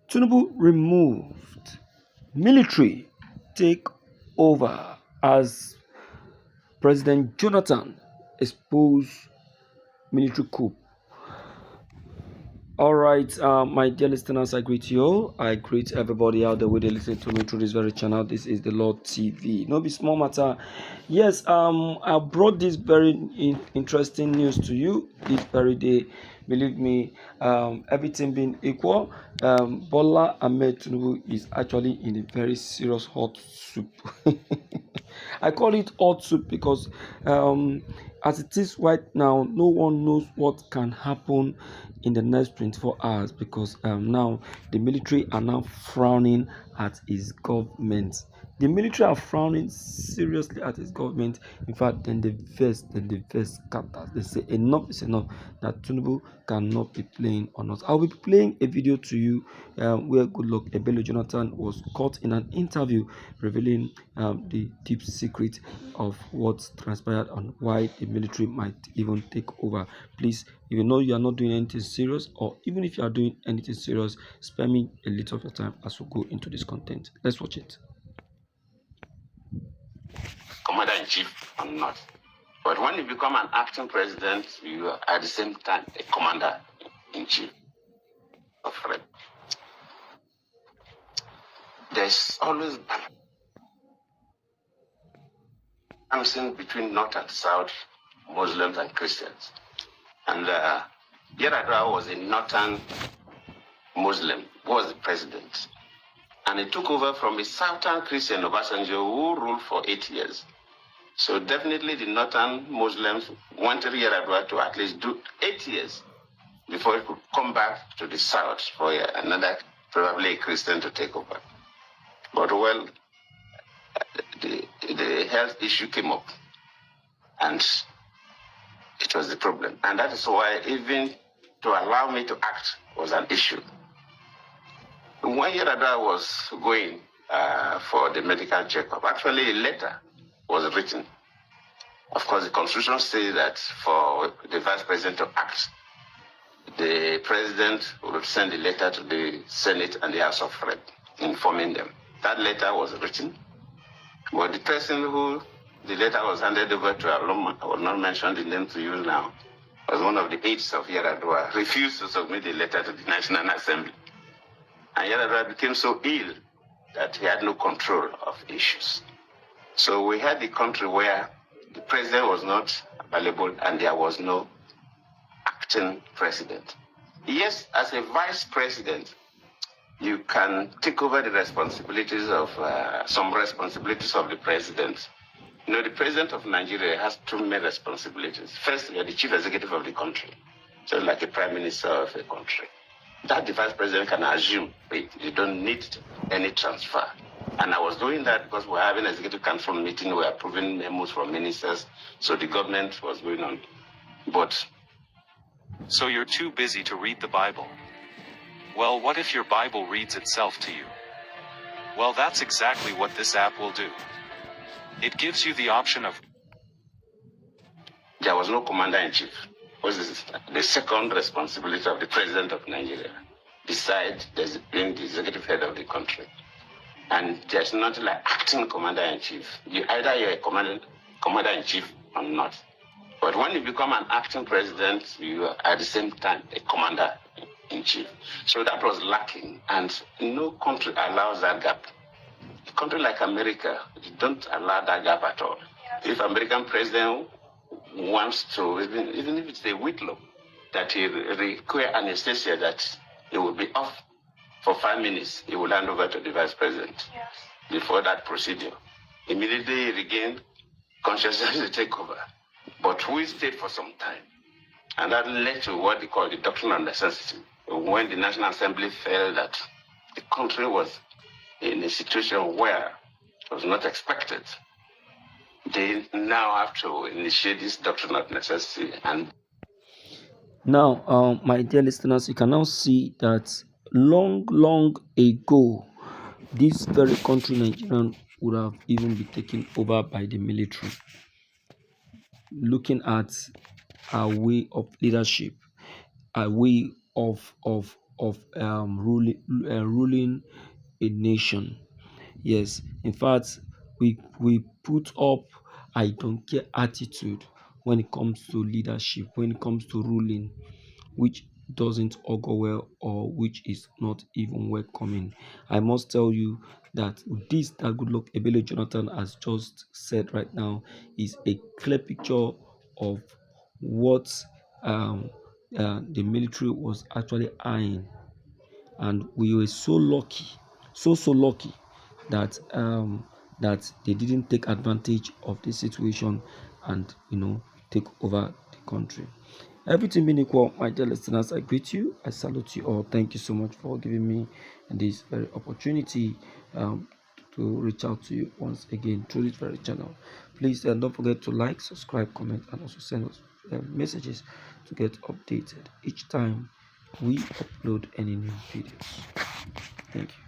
Tinubu removed. Military take over as President Jonathan exposed military coup. All right, my dear listeners, I greet you all. I greet everybody out there with they listen to me through this very channel. This is the Lord TV. No be small matter. Yes, I brought this very interesting news to you this very day. Believe me, everything being equal, Bola Ahmed Tinubu is actually in a very serious hot soup. I call it hot soup because as it is right now, no one knows what can happen in the next 24 hours because now the military are now frowning at his government. The military are frowning seriously at his government. In fact, then the verse scatters. They say enough is enough, that Tinubu cannot be playing on us. I'll be playing a video to you where Goodluck Ebele Jonathan was caught in an interview revealing the deep secret of what transpired and why the military might even take over. Please, if you know you are not doing anything serious, or even if you are doing anything serious, spare me a little of your time as we go into this content. Let's watch it. Commander-in-chief or not. But when you become an acting president, you are at the same time a commander-in-chief of Red. There's always balancing between North and South, Muslims and Christians. And Yar'Adua was a Northern Muslim, was the president. And he took over from a Southern Christian, Obasanjo, who ruled for 8 years. So definitely the Northern Muslims wanted Yar'Adua to at least do 8 years before he could come back to the South for another, probably a Christian, to take over. But well, the health issue came up, and it was the problem. And that is why even to allow me to act was an issue. When Yar'Adua was going for the medical checkup, actually a letter was written. Of course, the Constitution says that for the Vice President to act, the President would send a letter to the Senate and the House of Reps informing them. That letter was written, but the person who the letter was handed over to, I will not mention the name to you now, was one of the aides of Yar'Adua, refused to submit the letter to the National Assembly. And Yar'Adua became so ill that he had no control of issues. So we had the country where the president was not available and there was no acting president. Yes, as a vice president, you can take over the responsibilities of some responsibilities of the president. You know, the president of Nigeria has two main responsibilities. First, you're the chief executive of the country, so like a prime minister of a country. That the vice president can assume, you don't need any transfer. And I was doing that because we're having an executive council meeting, we're approving memos from ministers, so the government was going on. But so you're too busy to read the Bible? Well, what if your Bible reads itself to you? Well, that's exactly what this app will do. It gives you the option of... There was no commander-in-chief. This is the second responsibility of the president of Nigeria, besides being the executive head of the country. And there's nothing like acting commander-in-chief. Either you're a commander-in-chief or not. But when you become an acting president, you are at the same time a commander-in-chief. So that was lacking, and no country allows that gap. A country like America, you don't allow that gap at all. If American president wants to, even if it's a Whitlow, that he require anesthesia, that he will be off for 5 minutes, he will hand over to the vice president. Yes. Before that procedure, immediately he regained consciousness to take over. But we stayed for some time, and that led to what they call the doctrine of necessity. When the National Assembly felt that the country was in a situation where it was not expected, they now have to initiate this doctrine of necessity. And now, my dear listeners, you can now see that long ago, this very country, Nigeria, would have even been taken over by the military. Looking at our way of leadership, our way of of ruling a nation. Yes, in fact, we put up I don't care attitude when it comes to leadership, when it comes to ruling, which doesn't augur well or which is not even welcoming. I must tell you that this that Goodluck Ebele Jonathan has just said right now is a clear picture of what um, the military was actually eyeing, and we were so lucky, so lucky that they didn't take advantage of the situation and take over the country. Everything being equal, my dear listeners, I greet you. I salute you all. Thank you so much for giving me this very opportunity um, to reach out to you once again through this very channel. Please don't forget to like, subscribe, comment, and also send us messages to get updated each time we upload any new videos. Thank you.